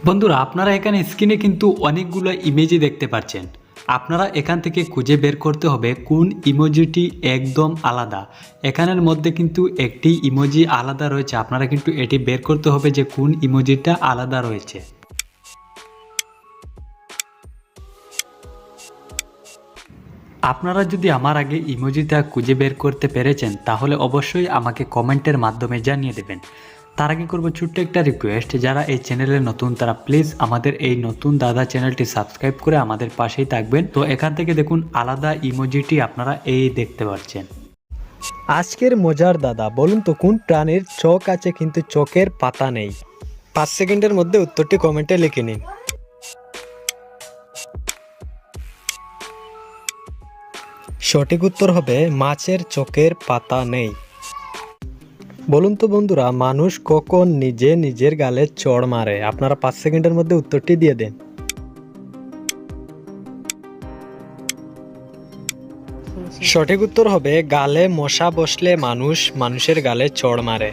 বন্ধুরা, আপনারা এখানে স্ক্রিনে কিন্তু অনেকগুলো ইমেজই দেখতে পাচ্ছেন। আপনারা এখান থেকে খুঁজে বের করতে হবে কোন ইমোজিটি একদম আলাদা। এখানের মধ্যে কিন্তু একটি ইমোজি আলাদা রয়েছে, আপনারা কিন্তু এটি বের করতে হবে যে কোন ইমোজিটা আলাদা রয়েছে। আপনারা যদি আমার আগে ইমোজিটা খুঁজে বের করতে পেরেছেন তাহলে অবশ্যই আমাকে কমেন্টের মাধ্যমে জানিয়ে দেবেন। তার আগে করবো ছোট্ট একটা রিকোয়েস্ট, যারা এই চ্যানেলে নতুন তারা প্লিজ আমাদের এই নতুন দাদা চ্যানেলটি সাবস্ক্রাইব করে আমাদের পাশেই থাকবেন। তো এখান থেকে দেখুন আলাদা ইমোজিটি আপনারা এই দেখতে পাচ্ছেন। আজকের মজার দাদা, বলুন তো কোন প্রাণীর চোখ আছে কিন্তু চোখের পাতা নেই? 5 সেকেন্ডের মধ্যে উত্তরটি কমেন্টে লিখে নিন। সঠিক উত্তর হবে মাছের চোখের পাতা নেই। বলুন তো বন্ধুরা, মানুষ কখন নিজে নিজের গালে চড় মারে? আপনারা 5 সেকেন্ডের মধ্যে উত্তরটি দিয়ে দেন। সঠিক উত্তর হবে গালে মশা বসলে মানুষ মানুষের গালে চড় মারে।